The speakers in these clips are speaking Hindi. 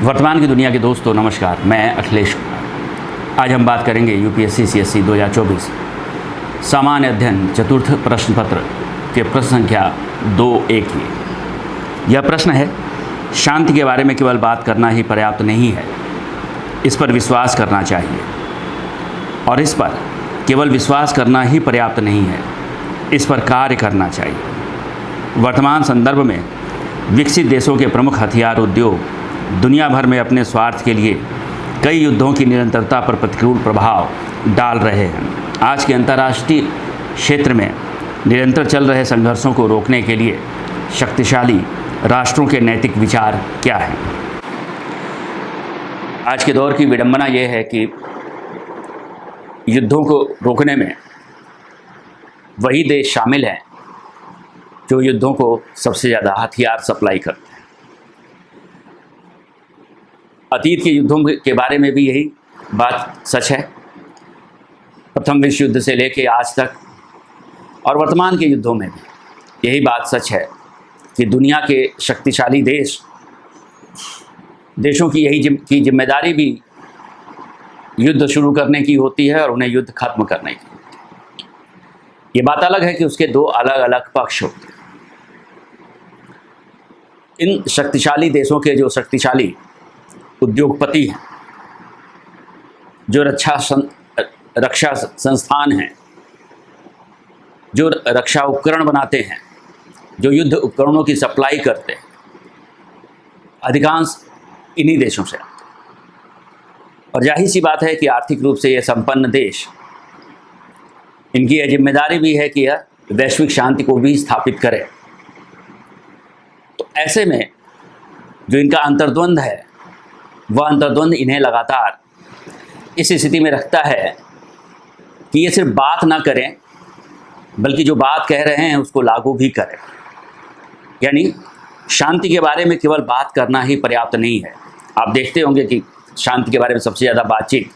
वर्तमान की दुनिया के दोस्तों नमस्कार, मैं अखिलेश कुमार। आज हम बात करेंगे यूपीएससी सीएससी 2024 सामान्य अध्ययन चतुर्थ प्रश्न पत्र के प्रश्न संख्या 2.1 की। यह प्रश्न है, शांति के बारे में केवल बात करना ही पर्याप्त नहीं है, इस पर विश्वास करना चाहिए। और इस पर केवल विश्वास करना ही पर्याप्त नहीं है, इस पर कार्य करना चाहिए। वर्तमान संदर्भ में विकसित देशों के प्रमुख हथियार उद्योग दुनिया भर में अपने स्वार्थ के लिए कई युद्धों की निरंतरता पर प्रतिकूल प्रभाव डाल रहे हैं। आज के अंतर्राष्ट्रीय क्षेत्र में निरंतर चल रहे संघर्षों को रोकने के लिए शक्तिशाली राष्ट्रों के नैतिक विचार क्या हैं? आज के दौर की विडंबना यह है कि युद्धों को रोकने में वही देश शामिल हैं जो युद्धों को सबसे ज़्यादा हथियार सप्लाई करते हैं। अतीत के युद्धों के बारे में भी यही बात सच है, प्रथम विश्व युद्ध से लेकर आज तक, और वर्तमान के युद्धों में भी यही बात सच है कि दुनिया के शक्तिशाली देशों की यही जिम्मेदारी भी युद्ध शुरू करने की होती है और उन्हें युद्ध खत्म करने की। ये बात अलग है कि उसके दो अलग अलग पक्ष होते हैं। इन शक्तिशाली देशों के जो शक्तिशाली उद्योगपति हैं, जो रक्षा संस्थान हैं, जो रक्षा उपकरण बनाते हैं, जो युद्ध उपकरणों की सप्लाई करते हैं, अधिकांश इन्हीं देशों से आते हैं। और जाहिर सी बात है कि आर्थिक रूप से ये संपन्न देश, इनकी यह जिम्मेदारी भी है कि यह वैश्विक शांति को भी स्थापित करें। तो ऐसे में जो इनका अंतर्द्वंद है, वह अंतर्द्वंद इन्हें लगातार इस स्थिति में रखता है कि ये सिर्फ बात ना करें, बल्कि जो बात कह रहे हैं उसको लागू भी करें। यानी शांति के बारे में केवल बात करना ही पर्याप्त नहीं है। आप देखते होंगे कि शांति के बारे में सबसे ज़्यादा बातचीत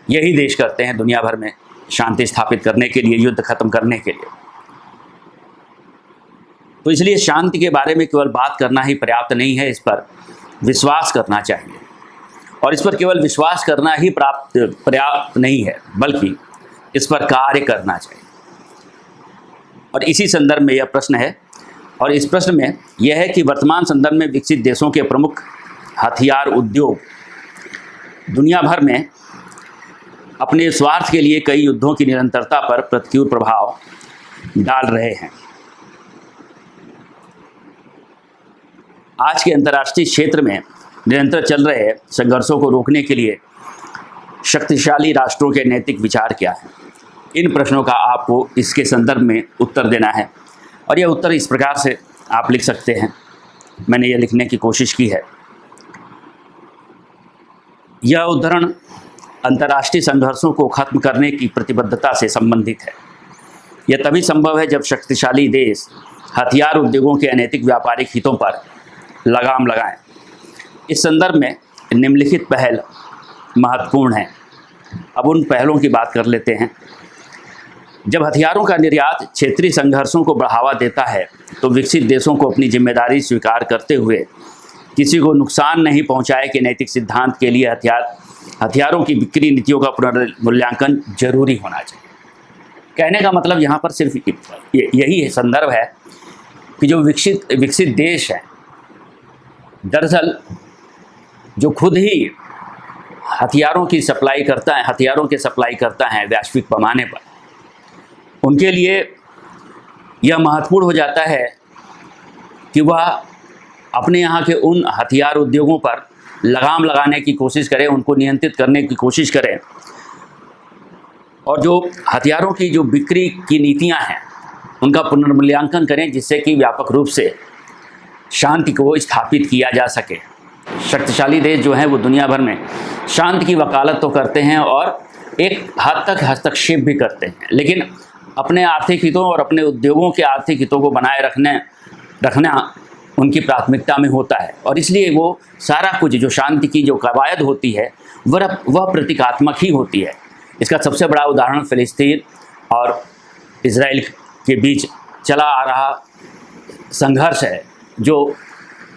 यही देश करते हैं दुनिया भर में, शांति स्थापित करने के लिए, युद्ध खत्म करने के लिए। तो इसलिए शांति के बारे में केवल बात करना ही पर्याप्त नहीं है, इस पर विश्वास करना चाहिए। और इस पर केवल विश्वास करना ही पर्याप्त नहीं है, बल्कि इस पर कार्य करना चाहिए। और इसी संदर्भ में यह प्रश्न है, और इस प्रश्न में यह है कि वर्तमान संदर्भ में विकसित देशों के प्रमुख हथियार उद्योग दुनिया भर में अपने स्वार्थ के लिए कई युद्धों की निरंतरता पर प्रतिकूल प्रभाव डाल रहे हैं। आज के अंतर्राष्ट्रीय क्षेत्र में निरंतर चल रहे संघर्षों को रोकने के लिए शक्तिशाली राष्ट्रों के नैतिक विचार क्या हैं? इन प्रश्नों का आपको इसके संदर्भ में उत्तर देना है, और यह उत्तर इस प्रकार से आप लिख सकते हैं। मैंने यह लिखने की कोशिश की है। यह उद्धरण अंतर्राष्ट्रीय संघर्षों को खत्म करने की प्रतिबद्धता से संबंधित है। यह तभी संभव है जब शक्तिशाली देश हथियार उद्योगों के अनैतिक व्यापारिक हितों पर लगाम लगाएं। इस संदर्भ में निम्नलिखित पहल महत्वपूर्ण है। अब उन पहलों की बात कर लेते हैं। जब हथियारों का निर्यात क्षेत्रीय संघर्षों को बढ़ावा देता है, तो विकसित देशों को अपनी जिम्मेदारी स्वीकार करते हुए किसी को नुकसान नहीं पहुंचाए के नैतिक सिद्धांत के लिए हथियारों की बिक्री नीतियों का पुनर्मूल्यांकन जरूरी होना चाहिए। कहने का मतलब यहाँ पर सिर्फ यही संदर्भ है कि जो विकसित देश हैं, दरअसल जो खुद ही हथियारों की सप्लाई करता है, हथियारों के सप्लाई करता है वैश्विक पैमाने पर, उनके लिए यह महत्वपूर्ण हो जाता है कि वह अपने यहाँ के उन हथियार उद्योगों पर लगाम लगाने की कोशिश करें, उनको नियंत्रित करने की कोशिश करें, और जो हथियारों की जो बिक्री की नीतियाँ हैं उनका पुनर्मूल्यांकन करें, जिससे कि व्यापक रूप से शांति को स्थापित किया जा सके। शक्तिशाली देश जो हैं वो दुनिया भर में शांति की वकालत तो करते हैं और एक हद तक हस्तक्षेप भी करते हैं, लेकिन अपने आर्थिक हितों और अपने उद्योगों के आर्थिक हितों को बनाए रखना उनकी प्राथमिकता में होता है। और इसलिए वो सारा कुछ जो शांति की जो कवायद होती है वह प्रतीकात्मक ही होती है। इसका सबसे बड़ा उदाहरण फ़िलिस्तीन और इजराइल के बीच चला आ रहा संघर्ष है, जो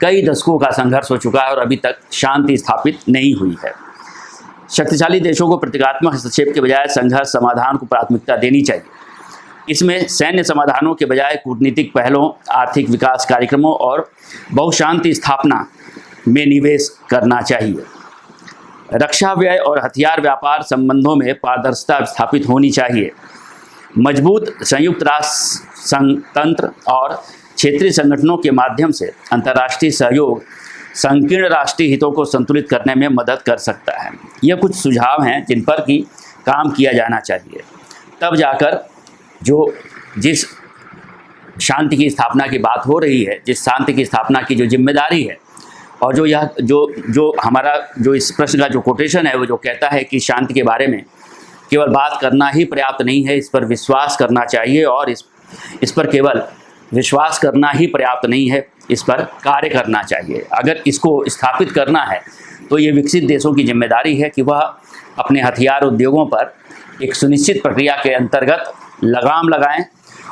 कई दशकों का संघर्ष हो चुका है और अभी तक शांति स्थापित नहीं हुई है। शक्तिशाली देशों को प्रतीकात्मक हस्तक्षेप के बजाय संघर्ष समाधान को प्राथमिकता देनी चाहिए। इसमें सैन्य समाधानों के बजाय कूटनीतिक पहलों, आर्थिक विकास कार्यक्रमों और बहुशांति स्थापना में निवेश करना चाहिए। रक्षा व्यय और हथियार व्यापार संबंधों में पारदर्शिता स्थापित होनी चाहिए। मजबूत संयुक्त राष्ट्र संघ तंत्र और क्षेत्रीय संगठनों के माध्यम से अंतर्राष्ट्रीय सहयोग संकीर्ण राष्ट्रीय हितों को संतुलित करने में मदद कर सकता है। यह कुछ सुझाव हैं जिन पर कि काम किया जाना चाहिए, तब जाकर जिस शांति की स्थापना की बात हो रही है, जिस शांति की स्थापना की जो जिम्मेदारी है, और जो हमारा जो इस प्रश्न का जो कोटेशन है वो जो कहता है कि शांति के बारे में केवल बात करना ही पर्याप्त नहीं है, इस पर विश्वास करना चाहिए, और इस पर केवल विश्वास करना ही पर्याप्त नहीं है, इस पर कार्य करना चाहिए। अगर इसको स्थापित करना है तो ये विकसित देशों की जिम्मेदारी है कि वह अपने हथियार उद्योगों पर एक सुनिश्चित प्रक्रिया के अंतर्गत लगाम लगाएं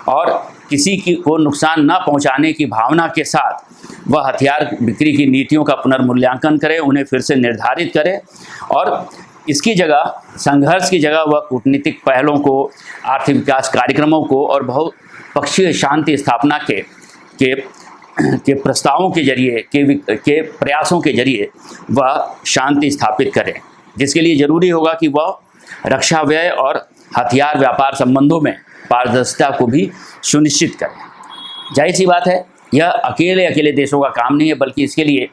और किसी को नुकसान न पहुंचाने की भावना के साथ वह हथियार बिक्री की नीतियों का पुनर्मूल्यांकन करें, उन्हें फिर से निर्धारित करें, और इसकी जगह, संघर्ष की जगह वह कूटनीतिक पहलों को, आर्थिक विकास कार्यक्रमों को और बहुपक्षीय शांति स्थापना के प्रस्तावों के जरिए के प्रयासों के जरिए वह शांति स्थापित करें, जिसके लिए ज़रूरी होगा कि वह रक्षा व्यय और हथियार व्यापार संबंधों में पारदर्शिता को भी सुनिश्चित करें। जाहिर सी बात है, यह अकेले देशों का काम नहीं है, बल्कि इसके लिए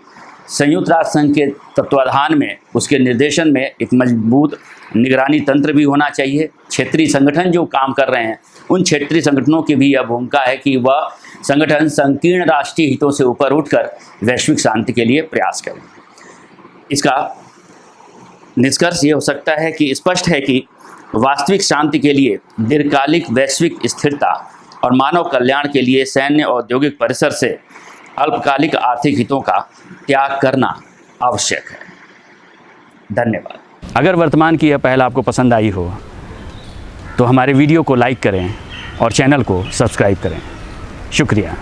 संयुक्त राष्ट्र संघ के तत्वाधान में, उसके निर्देशन में एक मजबूत निगरानी तंत्र भी होना चाहिए। क्षेत्रीय संगठन जो काम कर रहे हैं, उन क्षेत्रीय संगठनों की भी यह भूमिका है कि वह संगठन संकीर्ण राष्ट्रीय हितों से ऊपर उठकर वैश्विक शांति के लिए प्रयास करें। इसका निष्कर्ष ये हो सकता है कि स्पष्ट है कि वास्तविक शांति के लिए दीर्घकालिक वैश्विक स्थिरता और मानव कल्याण के लिए सैन्य औद्योगिक परिसर से अल्पकालिक आर्थिक हितों का त्याग करना आवश्यक है। धन्यवाद। अगर वर्तमान की यह पहल आपको पसंद आई हो तो हमारे वीडियो को लाइक करें और चैनल को सब्सक्राइब करें। शुक्रिया।